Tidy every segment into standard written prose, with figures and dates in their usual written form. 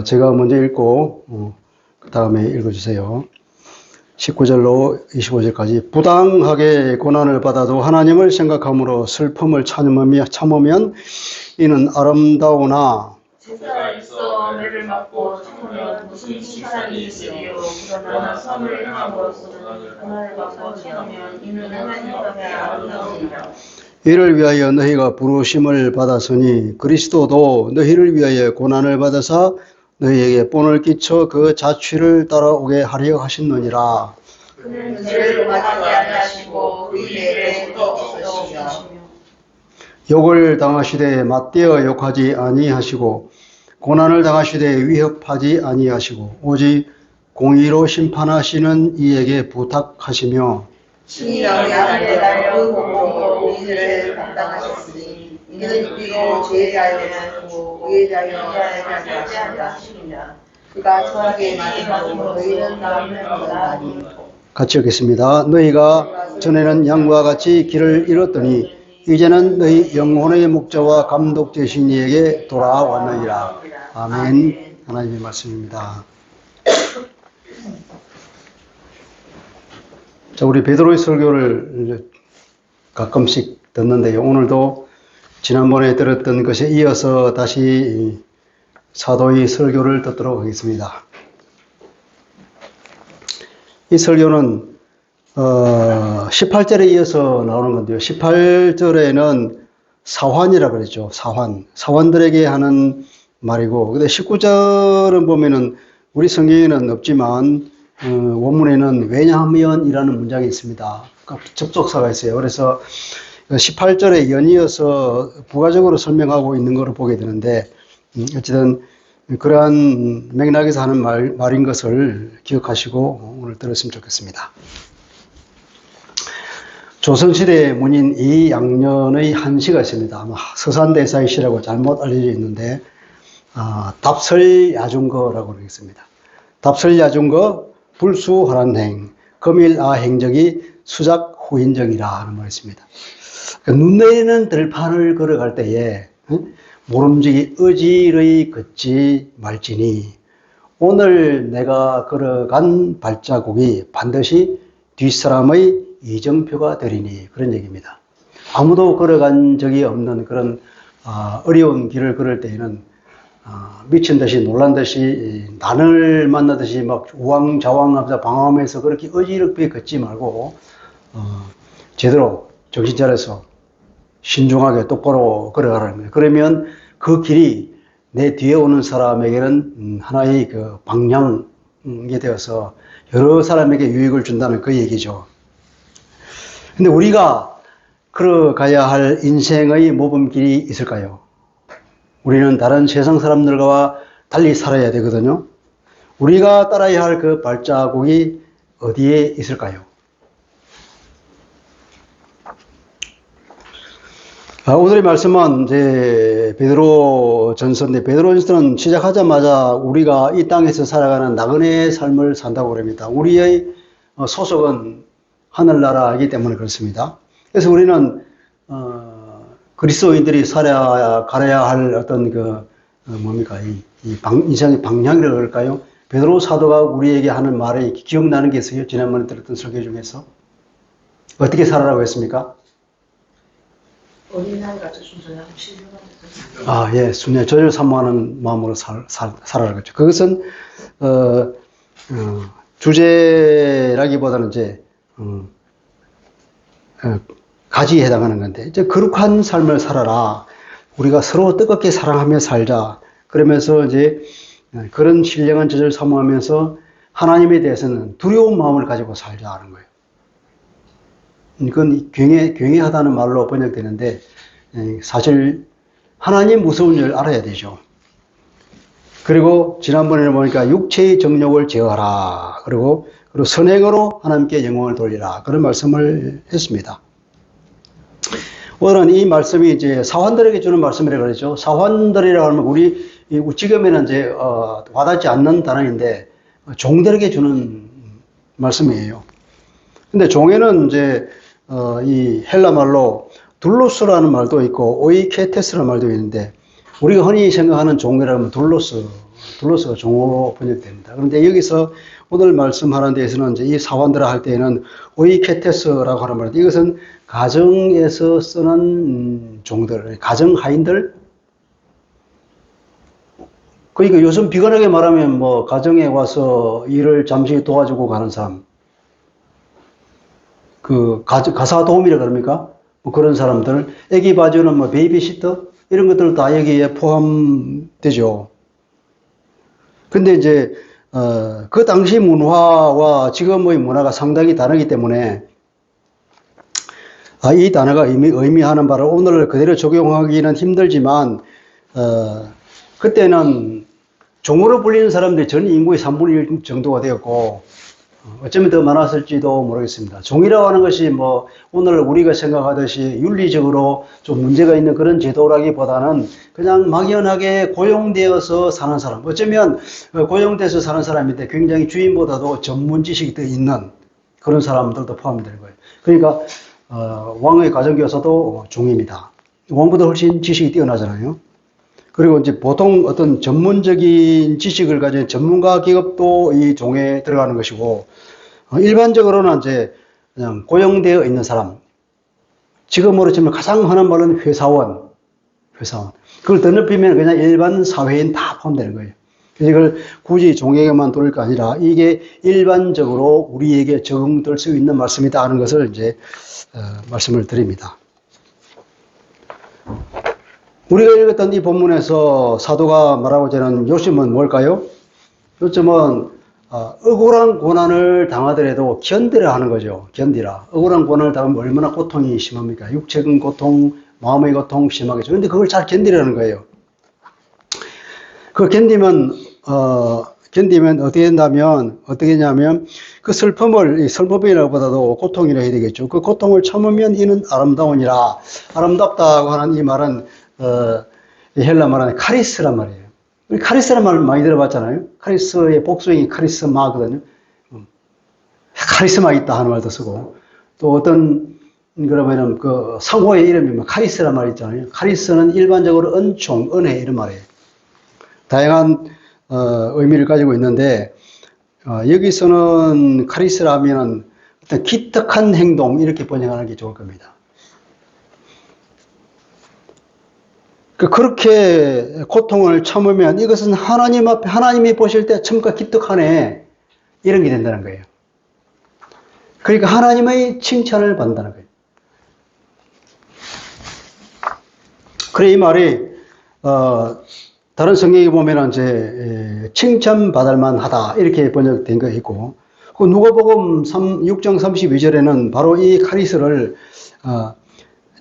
제가 먼저 읽고 그 다음에 읽어주세요. 19절로 25절까지 부당하게 고난을 받아도 하나님을 생각함으로 슬픔을 참으면 이는 아름다우나 제사가 있어 매를 맞고 참으면 무슨 칭찬이 있으리요. 그러나 선을 행함으로써 고난을 받고 참으면 이는 하나님 앞에 아름다우니라. 이를 위하여 너희가 부르심을 받았으니 그리스도도 너희를 위하여 고난을 받아사 너희에게 본을 끼쳐 그 자취를 따라오게 하려 하셨느니라. 그는 죄를 받지 아니하시고 의에 또 없으시며 욕을 당하시되 맞대어 욕하지 아니하시고 고난을 당하시되 위협하지 아니하시고 오직 공의로 심판하시는 이에게 부탁하시며 신이라고 하나님의 그 공로로 우리를 감당하셨으니 이는 비록 죄에 대하여 죽고 의에 대하여 살지 하시느냐. 그가 저에게 말씀하므로 너희는 남는 거다. 같이 읽겠습니다. 너희가 전에는 양과 같이 길을 잃었더니 이제는 너희 영혼의 목자와 감독 되신 이에게 돌아왔느니라. 아멘. 하나님의 말씀입니다. 자, 우리 베드로의 설교를 가끔씩 듣는데요. 오늘도 지난번에 들었던 것에 이어서 다시 사도의 설교를 듣도록 하겠습니다. 이 설교는 18절에 이어서 나오는 건데요. 18절에는 사환이라고 그랬죠. 사환들에게 하는 말이고, 근데 19절은 보면은 우리 성경에는 없지만 원문에는 왜냐하면이라는 문장이 있습니다. 그러니까 접속사가 있어요. 그래서 18절에 연이어서 부가적으로 설명하고 있는 것을 보게 되는데, 어쨌든 그러한 맥락에서 하는 말인 것을 기억하시고 오늘 들었으면 좋겠습니다. 조선시대의 문인 이양년의 한 시가 있습니다. 아마 서산대사의 시라고 잘못 알려져 있는데 답설야중거라고 그러겠습니다. 답설야중거 불수활한행 금일아행적이 수작후인정이라 하는 말이 있습니다. 눈 내리는 들판을 걸어갈 때에 모름지기 어지러이 걷지 말지니 오늘 내가 걸어간 발자국이 반드시 뒷사람의 이정표가 되리니 그런 얘기입니다. 아무도 걸어간 적이 없는 그런 어려운 길을 걸을 때에는 미친 듯이 놀란 듯이 난을 만나듯이 막 우왕좌왕하면서 방황하면서 그렇게 어지럽게 걷지 말고 제대로 정신 차려서 신중하게 똑바로 걸어가라는 거예요. 그러면 그 길이 내 뒤에 오는 사람에게는 하나의 그 방향이 되어서 여러 사람에게 유익을 준다는 그 얘기죠. 근데 우리가 걸어가야 할 인생의 모범길이 있을까요? 우리는 다른 세상 사람들과 달리 살아야 되거든요. 우리가 따라야 할 그 발자국이 어디에 있을까요? 오늘의 말씀은 이제 베드로 전서인데, 베드로 전서는 시작하자마자 우리가 이 땅에서 살아가는 나그네의 삶을 산다고 합니다. 우리의 소속은 하늘나라이기 때문에 그렇습니다. 그래서 우리는 그리스도인들이 가려야 할 어떤 인생의 방향이라고 할까요? 베드로 사도가 우리에게 하는 말에 기억나는 게 있어요. 지난번에 들었던 설교 중에서 어떻게 살아라고 했습니까? 어린아이같이 순전하고 신령하고 예, 순전히 저를 사모하는 마음으로 살아라고 했죠. 그것은 주제라기보다는 이제 가지에 해당하는 건데, 이제 거룩한 삶을 살아라. 우리가 서로 뜨겁게 사랑하며 살자. 그러면서 이제 그런 신령한 저를 사모하면서 하나님에 대해서는 두려운 마음을 가지고 살자 하는 거예요. 이건 경외하다는 말로 번역되는데, 사실 하나님 무서운 줄 알아야 되죠. 그리고 지난번에는 보니까 육체의 정욕을 제어하라. 그리고 선행으로 하나님께 영광을 돌리라. 그런 말씀을 했습니다. 오늘은 이 말씀이 이제 사환들에게 주는 말씀이라고 그러죠. 사환들이라고 하면 우리 지금에는 이제 와닿지 않는 단어인데 종들에게 주는 말씀이에요. 근데 종에는 이제 이 헬라 말로 둘로스라는 말도 있고 오이케테스라는 말도 있는데 우리가 흔히 생각하는 종이라고 하면 둘로스 둘러서 종으로 번역됩니다. 그런데 여기서 오늘 말씀하는 데에서는 이제 이 사환들을 할 때에는 오이케테스라고 하는 말인데 이것은 가정에서 쓰는 종들, 가정 하인들. 그러니까 요즘 비관하게 말하면 뭐 가정에 와서 일을 잠시 도와주고 가는 사람, 그 가사 도우미라 그럽니까? 뭐 그런 사람들, 애기 봐주는 뭐 베이비시터 이런 것들 다 여기에 포함되죠. 근데 이제 그 당시 문화와 지금의 문화가 상당히 다르기 때문에 이 단어가 의미하는 바를 오늘 그대로 적용하기는 힘들지만 그때는 종으로 불리는 사람들이 전 인구의 3분의 1 정도가 되었고 어쩌면 더 많았을지도 모르겠습니다. 종이라고 하는 것이 뭐 오늘 우리가 생각하듯이 윤리적으로 좀 문제가 있는 그런 제도라기보다는 그냥 막연하게 고용되어서 사는 사람, 어쩌면 고용돼서 사는 사람인데 굉장히 주인보다도 전문 지식이 더 있는 그런 사람들도 포함되는 거예요. 그러니까 왕의 가정교사도 종입니다. 왕보다 훨씬 지식이 뛰어나잖아요. 그리고 이제 보통 어떤 전문적인 지식을 가진 전문가 기업도 이 종에 들어가는 것이고, 일반적으로는 이제 그냥 고용되어 있는 사람, 지금으로 치면 가장 흔한 말은 회사원. 그걸 더 넓히면 그냥 일반 사회인 다 포함되는 거예요. 그래서 이걸 굳이 종에게만 돌릴 거 아니라 이게 일반적으로 우리에게 적용될 수 있는 말씀이다 하는 것을 이제 말씀을 드립니다. 우리가 읽었던 이 본문에서 사도가 말하고자 하는 요점은 뭘까요? 요점은 억울한 고난을 당하더라도 견디라 하는 거죠. 견디라. 억울한 고난을 당하면 얼마나 고통이 심합니까? 육체적인 고통, 마음의 고통 심하겠죠. 그런데 그걸 잘 견디라는 거예요. 그 견디면 어떻게 된다면, 어떻게 했냐면, 그 슬픔이라고 보다도 고통이라 해야 되겠죠. 그 고통을 참으면 이는 아름다우니라. 아름답다고 하는 이 말은, 헬라 말하는 카리스란 말이에요. 우리 카리스란 말 많이 들어봤잖아요. 카리스의 복수형이 카리스마거든요. 카리스마 있다 하는 말도 쓰고, 또 어떤, 그러면은 그 상호의 이름이 뭐 카리스란 말이 있잖아요. 카리스는 일반적으로 은총, 은혜 이런 말이에요. 다양한 의미를 가지고 있는데 여기서는 카리스라면은 어떤 기특한 행동 이렇게 번역하는 게 좋을 겁니다. 그렇게 고통을 참으면 이것은 하나님 앞에 하나님이 보실 때 참까 기특하네 이런 게 된다는 거예요. 그러니까 하나님의 칭찬을 받는다는 거예요. 그래 이 말이 다른 성경에 보면 이제 칭찬받을 만하다 이렇게 번역된 거 있고, 그 누가복음 6장 32절에는 바로 이 카리스를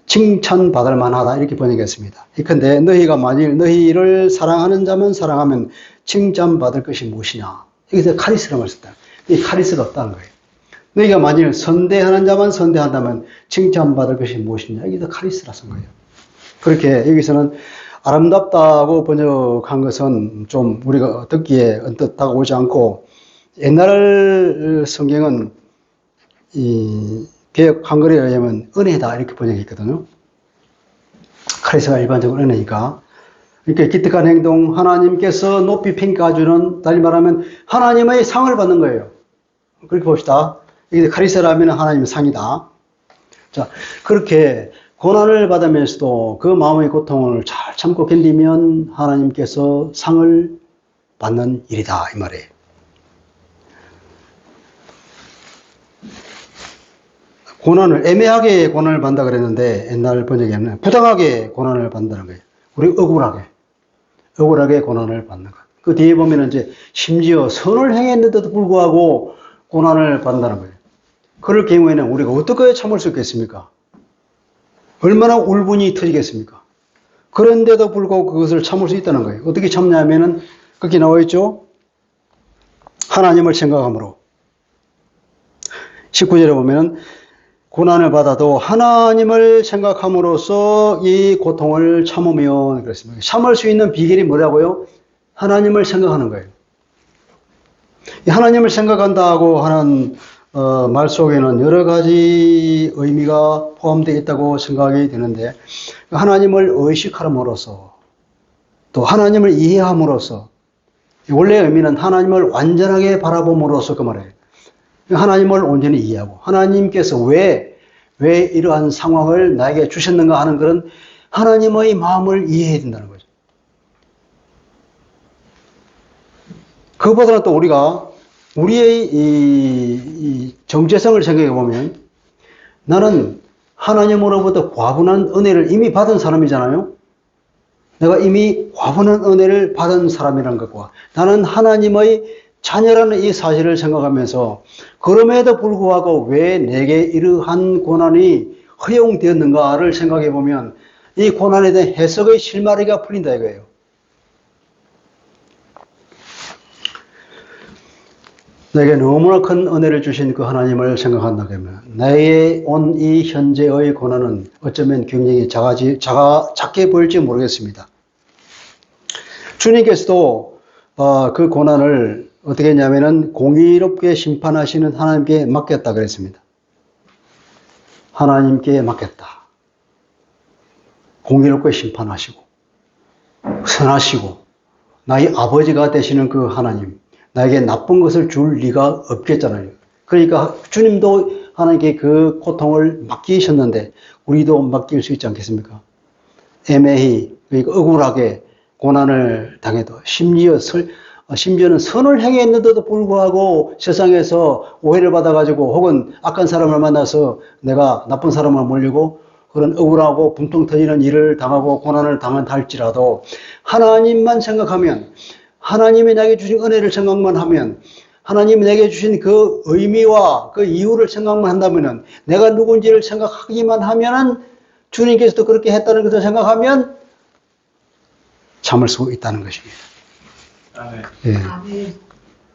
칭찬받을 만하다 이렇게 번역했습니다. 그런데 너희가 만일 너희를 사랑하는 자만 사랑하면 칭찬받을 것이 무엇이냐. 여기서 카리스라는 말을 썼다. 이 카리스가 없다는 거예요. 너희가 만일 선대하는 자만 선대한다면 칭찬받을 것이 무엇이냐. 여기서 카리스라 쓴 거예요. 그렇게 여기서는 아름답다고 번역한 것은 좀 우리가 듣기에 언뜻 다가오지 않고, 옛날 성경은 이 개역 한글에 의하면 은혜다 이렇게 번역했거든요. 카리스가 일반적으로 은혜니까. 이렇게 기특한 행동, 하나님께서 높이 평가해주는, 달리 말하면 하나님의 상을 받는 거예요. 그렇게 봅시다. 이게 카리스라면 하나님의 상이다. 자, 그렇게 고난을 받으면서도 그 마음의 고통을 잘 참고 견디면 하나님께서 상을 받는 일이다 이 말이에요. 애매하게 고난을 받는다 그랬는데 옛날 번역에는 부당하게 고난을 받는다는 거예요. 우리 억울하게 고난을 받는 것. 그 뒤에 보면 이제 심지어 선을 행했는데도 불구하고 고난을 받는다는 거예요. 그럴 경우에는 우리가 어떻게 참을 수 있겠습니까? 얼마나 울분이 터지겠습니까? 그런데도 불구하고 그것을 참을 수 있다는 거예요. 어떻게 참냐면은, 거기 나와 있죠? 하나님을 생각함으로. 19절에 보면은, 고난을 받아도 하나님을 생각함으로써 이 고통을 참으면, 그렇습니다. 참을 수 있는 비결이 뭐라고요? 하나님을 생각하는 거예요. 하나님을 생각한다고 하는 말 속에는 여러 가지 의미가 포함되어 있다고 생각이 되는데, 하나님을 의식함으로써 또 하나님을 이해함으로써 원래 의미는 하나님을 완전하게 바라봄으로써 그 말이에요. 하나님을 온전히 이해하고 하나님께서 왜 이러한 상황을 나에게 주셨는가 하는 그런 하나님의 마음을 이해해야 된다는 거죠. 그것보다는 또 우리가 우리의 이 정체성을 생각해 보면 나는 하나님으로부터 과분한 은혜를 이미 받은 사람이잖아요. 내가 이미 과분한 은혜를 받은 사람이라는 것과 나는 하나님의 자녀라는 이 사실을 생각하면서 그럼에도 불구하고 왜 내게 이러한 고난이 허용되었는가를 생각해 보면 이 고난에 대한 해석의 실마리가 풀린다 이거예요. 내게 너무나 큰 은혜를 주신 그 하나님을 생각한다 그러면 나에게 온 이 현재의 고난은 어쩌면 굉장히 작게 보일지 모르겠습니다. 주님께서도 그 고난을 어떻게 했냐면은 공의롭게 심판하시는 하나님께 맡겼다 그랬습니다. 하나님께 맡겼다. 공의롭게 심판하시고 선하시고 나의 아버지가 되시는 그 하나님, 나에게 나쁜 것을 줄 리가 없겠잖아요. 그러니까 주님도 하나님께 그 고통을 맡기셨는데 우리도 맡길 수 있지 않겠습니까? 애매히, 그러니까 억울하게 고난을 당해도 심지어는 선을 행했는데도 불구하고 세상에서 오해를 받아가지고 혹은 악한 사람을 만나서 내가 나쁜 사람을 몰리고 그런 억울하고 분통 터지는 일을 당하고 고난을 당한다 할지라도 하나님만 생각하면 하나님이 내게 주신 은혜를 생각만 하면 하나님이 내게 주신 그 의미와 그 이유를 생각만 한다면은 내가 누군지를 생각하기만 하면은 주님께서도 그렇게 했다는 것을 생각하면 참을 수 있다는 것입니다. 아멘. 예.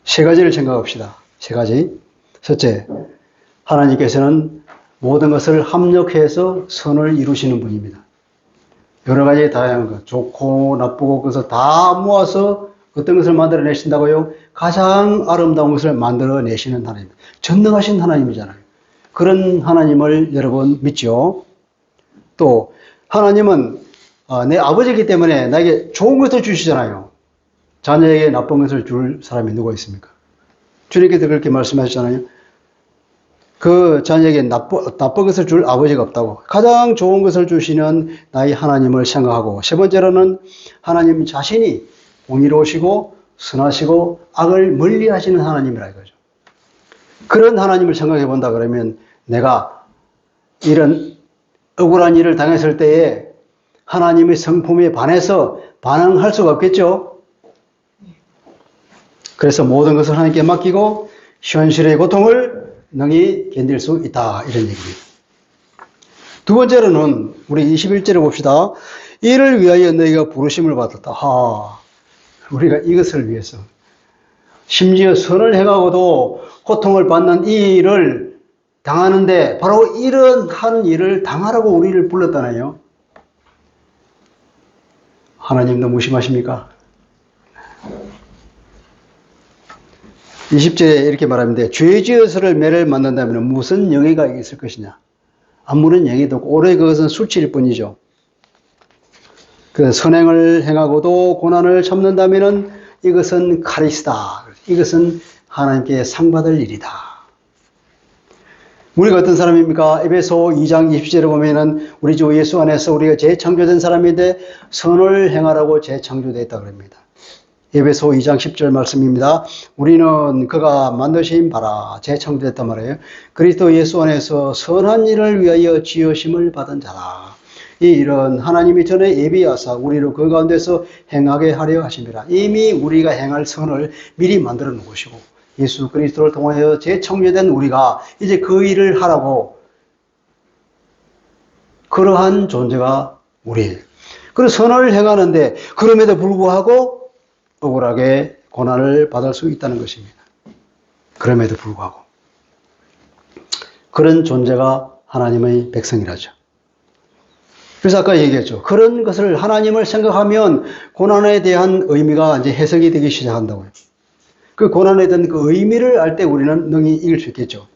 세 가지를 생각합시다. 세 가지. 첫째, 하나님께서는 모든 것을 합력해서 선을 이루시는 분입니다. 여러 가지 다양한 것, 좋고 나쁘고 그것을 다 모아서 어떤 것을 만들어내신다고요? 가장 아름다운 것을 만들어내시는 하나님. 전능하신 하나님이잖아요. 그런 하나님을 여러분 믿죠? 또 하나님은 내 아버지이기 때문에 나에게 좋은 것을 주시잖아요. 자녀에게 나쁜 것을 줄 사람이 누가 있습니까? 주님께서 그렇게 말씀하셨잖아요. 그 자녀에게 나쁜 것을 줄 아버지가 없다고. 가장 좋은 것을 주시는 나의 하나님을 생각하고 세 번째로는 하나님 자신이 공의로우시고 선하시고 악을 멀리 하시는 하나님이라 이거죠. 그런 하나님을 생각해 본다 그러면 내가 이런 억울한 일을 당했을 때에 하나님의 성품에 반해서 반응할 수가 없겠죠. 그래서 모든 것을 하나님께 맡기고 현실의 고통을 능히 견딜 수 있다 이런 얘기입니다. 두 번째로는 우리 21절을 봅시다. 이를 위하여 너희가 부르심을 받았다. 우리가 이것을 위해서 심지어 선을 행하고도 고통을 받는 이 일을 당하는데 바로 이런 한 일을 당하라고 우리를 불렀잖아요. 하나님도 무심하십니까? 20절에 이렇게 말합니다. 죄 지어서를 매를 만든다면 무슨 영예가 있을 것이냐? 아무런 영예도 없고 오래 그것은 술취일 뿐이죠. 그 선행을 행하고도 고난을 참는다면 이것은 카리스다. 이것은 하나님께 상 받을 일이다. 우리가 어떤 사람입니까? 에베소 2장 20절에 보면은 우리 주 예수 안에서 우리가 재창조된 사람인데 선을 행하라고 재창조되었다 그럽니다. 에베소 2장 10절 말씀입니다. 우리는 그가 만드신 바라 재창조됐단 말이에요. 그리스도 예수 안에서 선한 일을 위하여 지으심을 받은 자라. 이 일은 하나님이 전에 예비하사 우리를 그 가운데서 행하게 하려 하심이라. 이미 우리가 행할 선을 미리 만들어 놓으시고 예수 그리스도를 통하여 재창조된 우리가 이제 그 일을 하라고 그러한 존재가 우리예요. 그래서 선을 행하는데 그럼에도 불구하고 억울하게 고난을 받을 수 있다는 것입니다. 그럼에도 불구하고 그런 존재가 하나님의 백성이라죠. 그래서 아까 얘기했죠. 그런 것을 하나님을 생각하면 고난에 대한 의미가 이제 해석이 되기 시작한다고요. 그 고난에 대한 그 의미를 알 때 우리는 능히 이길 수 있겠죠.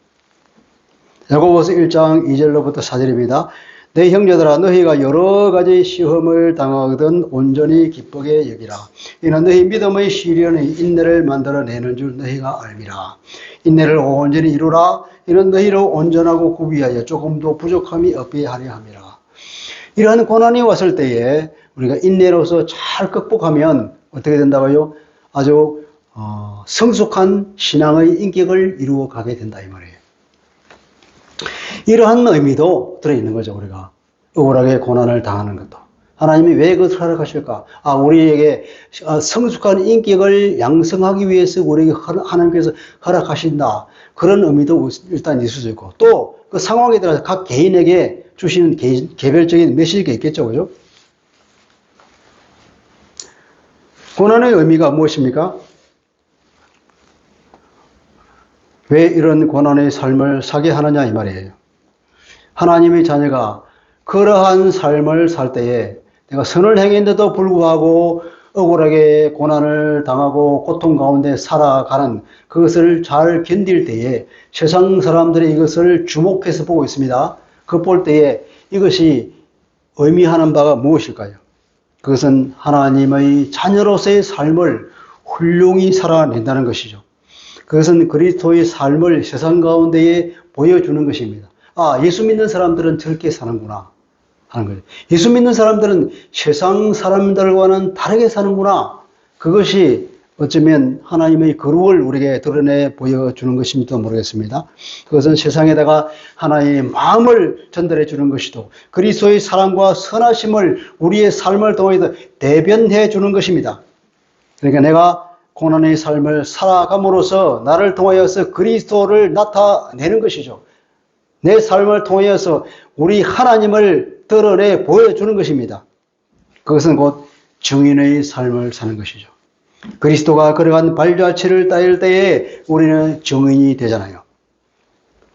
야고보서 1장 2절로부터 4절입니다. 내 형제들아 너희가 여러 가지 시험을 당하거든 온전히 기쁘게 여기라. 이는 너희 믿음의 시련이 인내를 만들어내는 줄 너희가 알미라. 인내를 온전히 이루라. 이는 너희를 온전하고 구비하여 조금도 부족함이 없게 하려 함이라. 이러한 고난이 왔을 때에 우리가 인내로서 잘 극복하면 어떻게 된다고요? 아주 성숙한 신앙의 인격을 이루어 가게 된다 이 말이에요. 이러한 의미도 들어있는 거죠. 우리가 억울하게 고난을 당하는 것도. 하나님이 왜 그것을 허락하실까? 우리에게 성숙한 인격을 양성하기 위해서 우리에게 하나님께서 허락하신다. 그런 의미도 일단 있을 수 있고 또 그 상황에 따라서 각 개인에게 주시는 개별적인 메시지가 있겠죠. 그죠? 고난의 의미가 무엇입니까? 왜 이런 고난의 삶을 사게 하느냐 이 말이에요. 하나님의 자녀가 그러한 삶을 살 때에 내가 선을 행했는데도 불구하고 억울하게 고난을 당하고 고통 가운데 살아가는 그것을 잘 견딜 때에 세상 사람들이 이것을 주목해서 보고 있습니다. 그 볼 때에 이것이 의미하는 바가 무엇일까요? 그것은 하나님의 자녀로서의 삶을 훌륭히 살아낸다는 것이죠. 그것은 그리스도의 삶을 세상 가운데에 보여주는 것입니다. 예수 믿는 사람들은 저렇게 사는구나 하는 거죠. 예수 믿는 사람들은 세상 사람들과는 다르게 사는구나. 그것이 어쩌면 하나님의 거룩을 우리에게 드러내 보여주는 것인지도 모르겠습니다. 그것은 세상에다가 하나님의 마음을 전달해 주는 것이고 그리스도의 사랑과 선하심을 우리의 삶을 통해서 대변해 주는 것입니다. 그러니까 내가 고난의 삶을 살아감으로써 나를 통하여서 그리스도를 나타내는 것이죠. 내 삶을 통하여서 우리 하나님을 드러내 보여주는 것입니다. 그것은 곧 증인의 삶을 사는 것이죠. 그리스도가 걸어간 발자취를 따일 때에 우리는 증인이 되잖아요.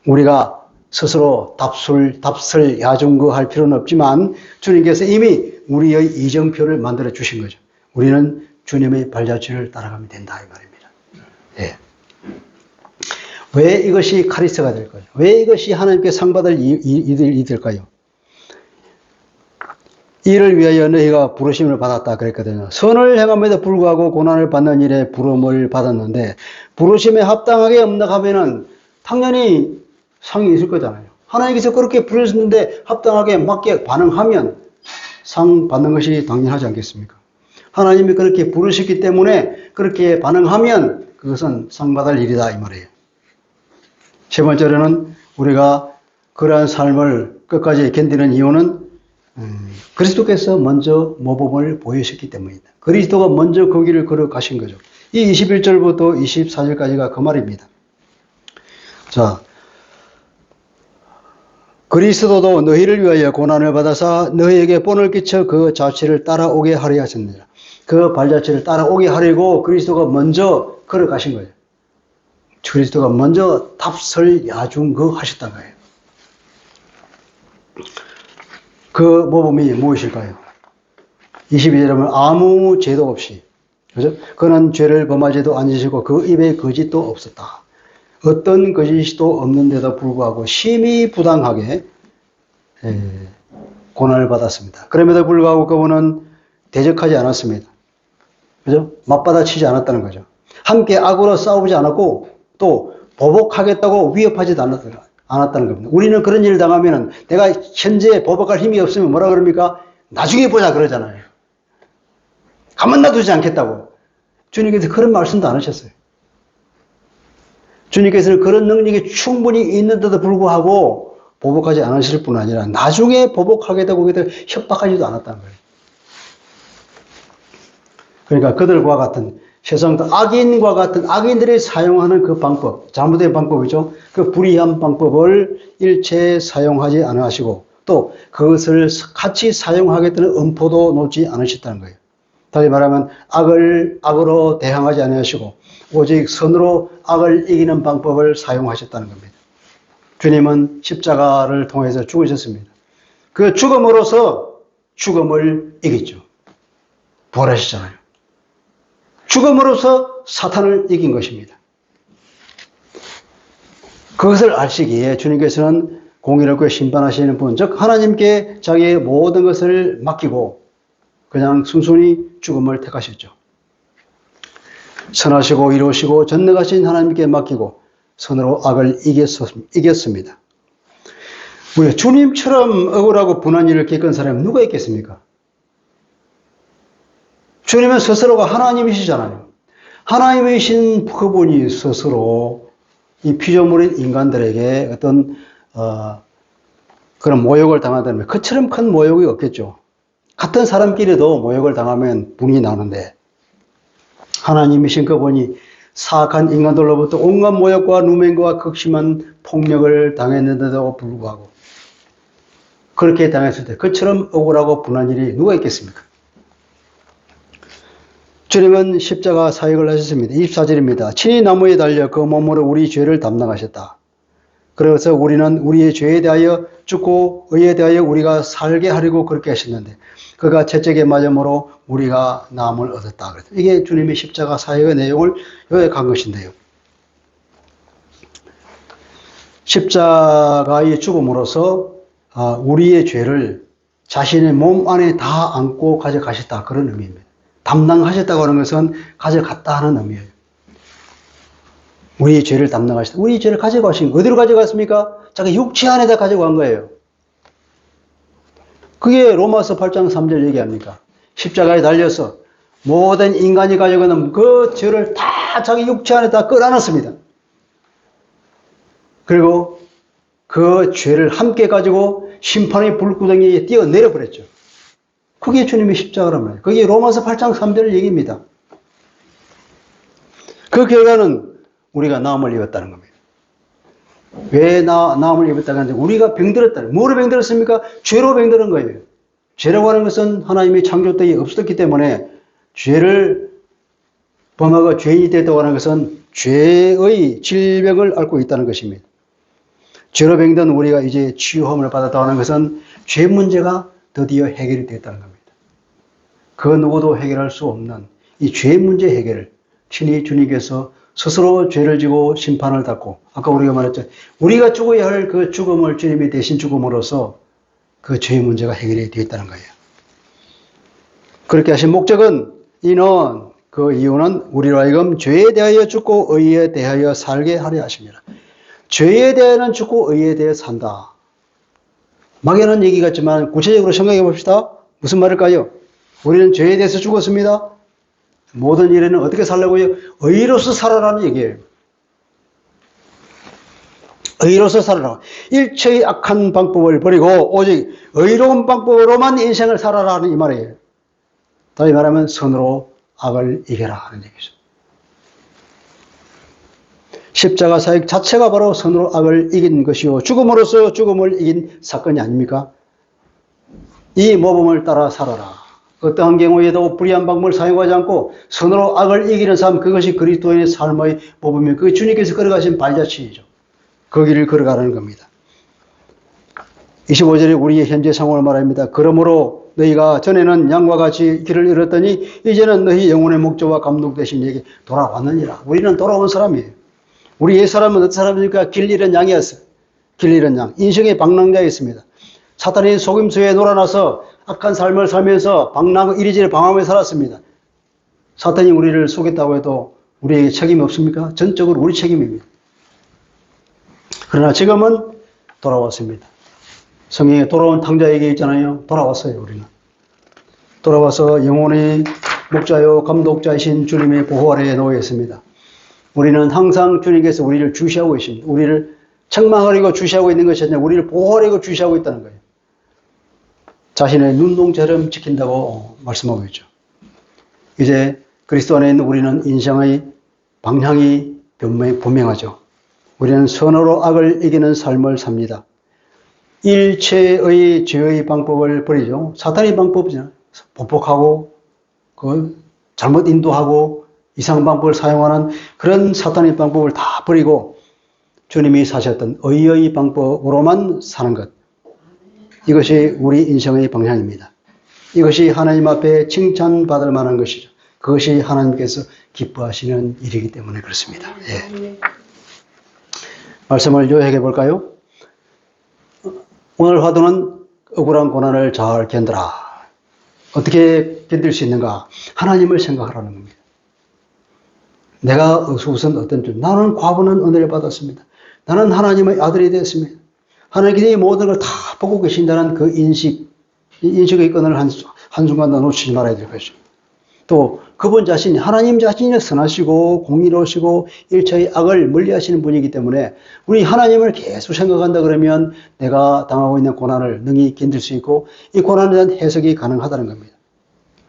우리가 스스로 답설 야중거할 필요는 없지만 주님께서 이미 우리의 이정표를 만들어 주신 거죠. 우리는 주님의 발자취를 따라가면 된다 이 말입니다. 예. 왜 이것이 카리스가 될까요? 왜 이것이 하나님께 상받을 일이 될까요? 이를 위하여 너희가 부르심을 받았다 그랬거든요. 선을 행함에도 불구하고 고난을 받는 일에 부름을 받았는데 부르심에 합당하게 없나가면은 당연히 상이 있을 거잖아요. 하나님께서 그렇게 부르셨는데 합당하게 맞게 반응하면 상 받는 것이 당연하지 않겠습니까? 하나님이 그렇게 부르셨기 때문에 그렇게 반응하면 그것은 상 받을 일이다 이 말이에요. 세 번째로는 우리가 그러한 삶을 끝까지 견디는 이유는 그리스도께서 먼저 모범을 보이셨기 때문이다. 그리스도가 먼저 그 길을 걸어가신 거죠. 이 21절부터 24절까지가 그 말입니다. 자, 그리스도도 너희를 위하여 고난을 받아사 너희에게 본을 끼쳐 그 자취를 따라오게 하려 하셨느니라. 그 발자취를 따라오게 하려고 그리스도가 먼저 걸어가신 거예요. 그리스도가 먼저 답설 야중거 하셨단 거예요. 그 모범이 무엇일까요? 22절에 보면 아무 죄도 없이, 그죠? 그는 죄를 범하지도 않으시고 그 입에 거짓도 없었다. 어떤 거짓도 없는데도 불구하고 심히 부당하게 고난을 받았습니다. 그럼에도 불구하고 그분은 대적하지 않았습니다. 그죠? 맞받아치지 않았다는 거죠. 함께 악으로 싸우지 않았고 또 보복하겠다고 위협하지도 않았다는 겁니다. 우리는 그런 일을 당하면 내가 현재 보복할 힘이 없으면 뭐라 그럽니까? 나중에 보자 그러잖아요. 가만 놔두지 않겠다고. 주님께서 그런 말씀도 안 하셨어요. 주님께서는 그런 능력이 충분히 있는데도 불구하고 보복하지 않으실 뿐 아니라 나중에 보복하겠다고 협박하지도 않았다는 거예요. 그러니까 그들과 같은 세상 악인과 같은 악인들이 사용하는 그 방법, 잘못된 방법이죠. 그 불의한 방법을 일체 사용하지 않으시고 또 그것을 같이 사용하겠다는 엄포도 놓지 않으셨다는 거예요. 다시 말하면 악을 악으로 대항하지 않으시고 오직 선으로 악을 이기는 방법을 사용하셨다는 겁니다. 주님은 십자가를 통해서 죽으셨습니다. 그 죽음으로써 죽음을 이겼죠. 부활하셨잖아요. 죽음으로써 사탄을 이긴 것입니다. 그것을 아시기에 주님께서는 공의롭게 심판하시는 분, 즉 하나님께 자기의 모든 것을 맡기고 그냥 순순히 죽음을 택하셨죠. 선하시고 이루시고 전능하신 하나님께 맡기고 선으로 악을 이겼습니다. 우리 주님처럼 억울하고 분한 일을 겪은 사람이 누가 있겠습니까? 주님은 스스로가 하나님이시잖아요. 하나님이신 그분이 스스로 이 피조물인 인간들에게 어떤 그런 모욕을 당한다면 그처럼 큰 모욕이 없겠죠. 같은 사람끼리도 모욕을 당하면 분이 나는데 하나님이신 그분이 사악한 인간들로부터 온갖 모욕과 누명과 극심한 폭력을 당했는데도 불구하고 그렇게 당했을 때 그처럼 억울하고 분한 일이 누가 있겠습니까? 주님은 십자가 사역을 하셨습니다. 24절입니다. 친히 나무에 달려 그 몸으로 우리 죄를 담당하셨다. 그래서 우리는 우리의 죄에 대하여 죽고 의에 대하여 우리가 살게 하려고 그렇게 하셨는데 그가 채찍에 맞음으로 우리가 나음을 얻었다. 이게 주님의 십자가 사역의 내용을 요약한 것인데요. 십자가의 죽음으로써 우리의 죄를 자신의 몸 안에 다 안고 가져가셨다. 그런 의미입니다. 담당하셨다고 하는 것은 가져갔다 하는 의미예요. 우리의 죄를 담당하셨다. 우리의 죄를 가져가신 어디로 가져갔습니까? 자기 육체 안에다 가져간 거예요. 그게 로마서 8장 3절 얘기합니까? 십자가에 달려서 모든 인간이 가져가는 그 죄를 다 자기 육체 안에다 끌어안았습니다. 그리고 그 죄를 함께 가지고 심판의 불구덩이에 뛰어내려 버렸죠. 그게 주님의 십자가란 말이에요. 그게 로마서 8장 3절 얘기입니다. 그 결과는 우리가 나음을 입었다는 겁니다. 왜 나음을 입었다고 하는데 우리가 병들었다는 거예요. 뭐로 병들었습니까? 죄로 병들은 거예요. 죄라고 하는 것은 하나님의 창조 때에 없었기 때문에 죄를 범하고 죄인이 됐다고 하는 것은 죄의 질병을 앓고 있다는 것입니다. 죄로 병든 우리가 이제 치유함을 받았다고 하는 것은 죄 문제가 드디어 해결이 됐다는 겁니다. 그 누구도 해결할 수 없는 이 죄 문제 해결을 친히 주님께서 스스로 죄를 지고 심판을 받고 아까 우리가 말했죠. 우리가 죽어야 할 그 죽음을 주님이 대신 죽음으로써 그 죄의 문제가 해결이 되었다는 거예요. 그렇게 하신 목적은 그 이유는 우리로 하여금 죄에 대하여 죽고 의에 대하여 살게 하려 하십니다. 죄에 대하여는 죽고 의에 대해 산다. 막연한 얘기 같지만 구체적으로 생각해 봅시다. 무슨 말일까요? 우리는 죄에 대해서 죽었습니다. 모든 일에는 어떻게 살려고요? 의로서 살아라는 얘기예요. 의로서 살아라. 일체의 악한 방법을 버리고 오직 의로운 방법으로만 인생을 살아라는 이 말이에요. 다시 말하면 선으로 악을 이겨라 하는 얘기죠. 십자가 사역 자체가 바로 선으로 악을 이긴 것이요. 죽음으로써 죽음을 이긴 사건이 아닙니까? 이 모범을 따라 살아라. 어떠한 경우에도 불의한 방법을 사용하지 않고 선으로 악을 이기는 삶, 그것이 그리스도인의 삶의 모범이며 그게 주님께서 걸어가신 발자취이죠. 그 길을 걸어가는 겁니다. 25절에 우리의 현재 상황을 말합니다. 그러므로 너희가 전에는 양과 같이 길을 잃었더니 이제는 너희 영혼의 목적과 감독 되신 에게 돌아왔느니라. 우리는 돌아온 사람이에요. 우리 옛사람은 어떤 사람입니까? 길 잃은 양이었어요. 길 잃은 양. 인생의 방랑자였습니다. 사탄의 속임수에 놀아나서 악한 삶을 살면서 이리저리 방황하며 살았습니다. 사탄이 우리를 속였다고 해도 우리에게 책임이 없습니까? 전적으로 우리 책임입니다. 그러나 지금은 돌아왔습니다. 성경에 돌아온 탕자 얘기 있잖아요. 돌아왔어요, 우리는. 돌아와서 영혼의 목자요 감독자이신 주님의 보호 아래에 놓여 있습니다. 우리는 항상 주님께서 우리를 주시하고 계십니다. 우리를 책망하려고 주시하고 있는 것이 아니라 우리를 보호하려고 주시하고 있다는 거예요. 자신의 눈동자처럼 지킨다고 말씀하고 있죠. 이제 그리스도 안에 있는 우리는 인생의 방향이 분명하죠. 우리는 선으로 악을 이기는 삶을 삽니다. 일체의 죄의 방법을 버리죠. 사탄의 방법이잖아요. 보복하고 잘못 인도하고 이상한 방법을 사용하는 그런 사탄의 방법을 다 버리고 주님이 사셨던 의의 방법으로만 사는 것. 이것이 우리 인생의 방향입니다. 이것이 하나님 앞에 칭찬받을 만한 것이죠. 그것이 하나님께서 기뻐하시는 일이기 때문에 그렇습니다. 예. 말씀을 요약해 볼까요? 오늘 화두는 억울한 고난을 잘 견뎌라. 어떻게 견딜 수 있는가? 하나님을 생각하라는 겁니다. 내가 우선 어떤 줄, 나는 과분한 은혜를 받았습니다. 나는 하나님의 아들이 되었습니다. 하나님께서 이 모든 걸 다 보고 계신다는 그 인식의 끈을 한순간도 놓치지 말아야 될 것이죠. 또 그분 자신이, 하나님 자신이 선하시고 공의로우시고 일체의 악을 멀리하시는 분이기 때문에 우리 하나님을 계속 생각한다 그러면 내가 당하고 있는 고난을 능히 견딜 수 있고 이 고난에 대한 해석이 가능하다는 겁니다.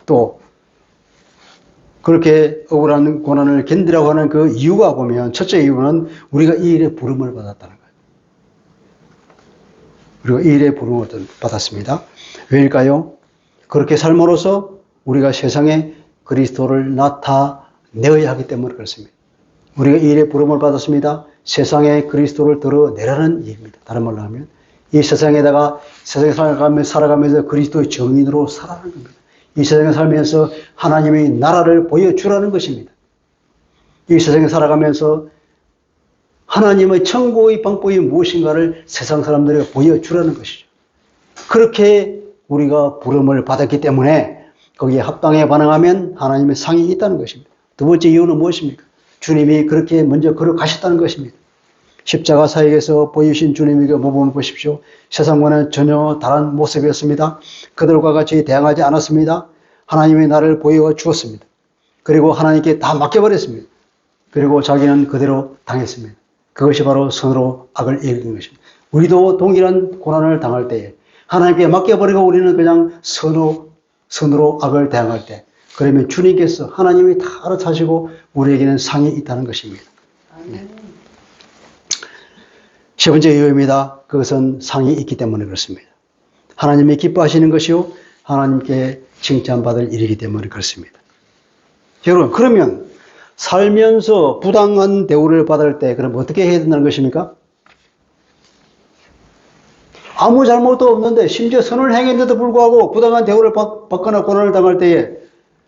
또 그렇게 억울한 고난을 견디라고 하는 그 이유가 보면 첫째 이유는 우리가 이 일에 부름을 받았다는 거예요. 우리가 이 일에 부름을 받았습니다. 왜일까요? 그렇게 삶으로써 우리가 세상에 그리스도를 나타내어야 하기 때문에 그렇습니다. 우리가 이 일에 부름을 받았습니다. 세상에 그리스도를 드러내라는 일입니다. 다른 말로 하면 이 세상에다가 세상에 살아가면서 그리스도의 정인으로 살아가는 겁니다. 이 세상에 살면서 하나님의 나라를 보여주라는 것입니다. 이 세상에 살아가면서 하나님의 천국의 방법이 무엇인가를 세상 사람들에게 보여주라는 것이죠. 그렇게 우리가 부름을 받았기 때문에 거기에 합당에 반응하면 하나님의 상이 있다는 것입니다. 두 번째 이유는 무엇입니까? 주님이 그렇게 먼저 걸어가셨다는 것입니다. 십자가 사역에서 보여주신 주님의 모범을 보십시오. 세상과는 전혀 다른 모습이었습니다. 그들과 같이 대항하지 않았습니다. 하나님의 나를 보여주었습니다. 그리고 하나님께 다 맡겨버렸습니다. 그리고 자기는 그대로 당했습니다. 그것이 바로 선으로 악을 이기는 것입니다. 우리도 동일한 고난을 당할 때에 하나님께 맡겨버리고 우리는 그냥 선으로 악을 대항할 때, 그러면 주님께서 하나님이 다 알아차시고 우리에게는 상이 있다는 것입니다. 네. 세 번째 이유입니다. 그것은 상이 있기 때문에 그렇습니다. 하나님이 기뻐하시는 것이요 하나님께 칭찬받을 일이기 때문에 그렇습니다. 여러분, 그러면 살면서 부당한 대우를 받을 때 그럼 어떻게 해야 된다는 것입니까? 아무 잘못도 없는데 심지어 선을 행했는데도 불구하고 부당한 대우를 받거나 고난을 당할 때에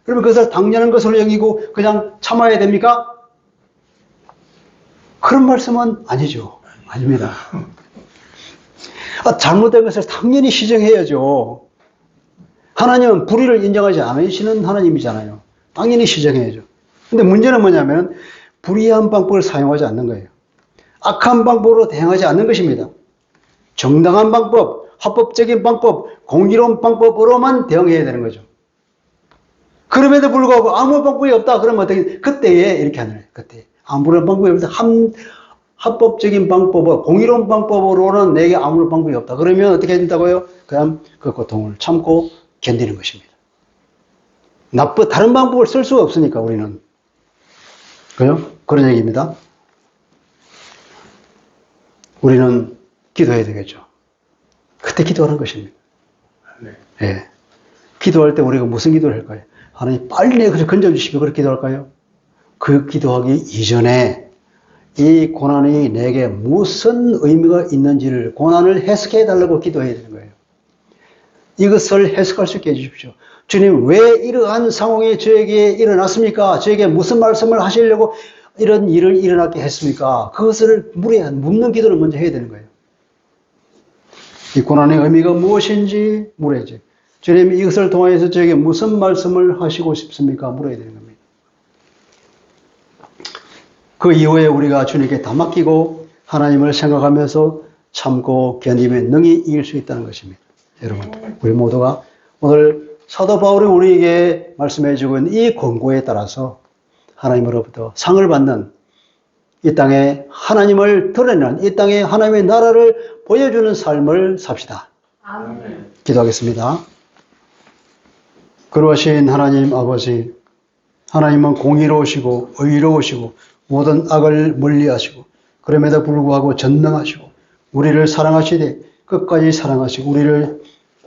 그러면 그것을 당연한 것으로 여기고 그냥 참아야 됩니까? 그런 말씀은 아니죠. 아닙니다. 잘못된 것을 당연히 시정해야죠. 하나님은 불의를 인정하지 않으시는 하나님이잖아요. 당연히 시정해야죠. 근데 문제는 뭐냐면 불의한 방법을 사용하지 않는 거예요. 악한 방법으로 대응하지 않는 것입니다. 정당한 방법, 합법적인 방법, 공의로운 방법으로만 대응해야 되는 거죠. 그럼에도 불구하고 아무 방법이 없다. 그러면 어떻게, 그때에 이렇게 하는 거예요. 그때. 아무런 방법이 없다. 합법적인 방법으로, 공의로운 방법으로는 내게 아무런 방법이 없다. 그러면 어떻게 해야 된다고요? 그냥 그 고통을 참고 견디는 것입니다. 다른 방법을 쓸 수가 없으니까 우리는. 그죠? 그런 얘기입니다. 우리는 기도해야 되겠죠. 그때 기도하는 것입니다. 네. 예. 기도할 때 우리가 무슨 기도를 할까요? 하나님 빨리 내가 건져주시면 그렇게 기도할까요? 그 기도하기 이전에 이 고난이 내게 무슨 의미가 있는지를, 고난을 해석해 달라고 기도해야 되는 거예요. 이것을 해석할 수 있게 해주십시오. 주님, 왜 이러한 상황이 저에게 일어났습니까? 저에게 무슨 말씀을 하시려고 이런 일을 일어나게 했습니까? 그것을 묻는 기도를 먼저 해야 되는 거예요. 이 고난의 의미가 무엇인지 물어야지. 주님, 이것을 통해서 저에게 무슨 말씀을 하시고 싶습니까? 물어야 되는 겁니다. 그 이후에 우리가 주님께 다 맡기고 하나님을 생각하면서 참고 견디면 능히 이길 수 있다는 것입니다. 여러분, 우리 모두가 오늘 사도 바울이 우리에게 말씀해 주고 있는 이 권고에 따라서 하나님으로부터 상을 받는 이 땅에 하나님을 드러내는, 이 땅에 하나님의 나라를 보여주는 삶을 삽시다. 아멘. 기도하겠습니다. 그러하신 하나님 아버지, 하나님은 공의로우시고 의로우시고 모든 악을 멀리하시고 그럼에도 불구하고 전능하시고 우리를 사랑하시되 끝까지 사랑하시고 우리를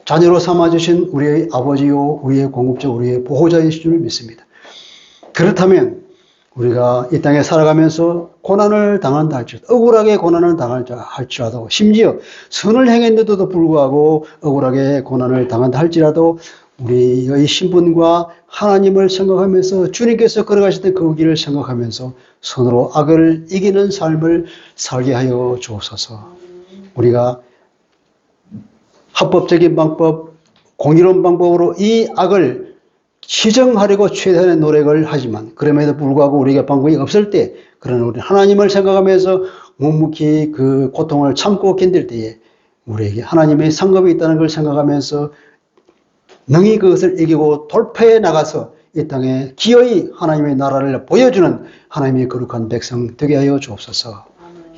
자녀로 삼아주신 우리의 아버지요 우리의 공급자 우리의 보호자이신 줄 믿습니다. 그렇다면 우리가 이 땅에 살아가면서 고난을 당한다 할지라도, 억울하게 고난을 당한다 할지라도, 심지어 선을 행했는데도 불구하고 억울하게 고난을 당한다 할지라도 우리의 신분과 하나님을 생각하면서 주님께서 걸어가셨던 그 길을 생각하면서 선으로 악을 이기는 삶을 살게 하여 주옵소서. 우리가 합법적인 방법, 공의로운 방법으로 이 악을 시정하려고 최선의 노력을 하지만 그럼에도 불구하고 우리에게 방법이 없을 때 그러나 우리 하나님을 생각하면서 묵묵히 그 고통을 참고 견딜 때에 우리에게 하나님의 상급이 있다는 걸 생각하면서 능히 그것을 이기고 돌파해 나가서 이 땅에 기어이 하나님의 나라를 보여주는 하나님의 거룩한 백성 되게 하여 주옵소서.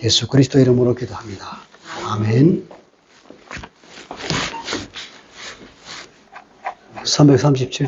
예수 그리스도 이름으로 기도합니다. 아멘. 337장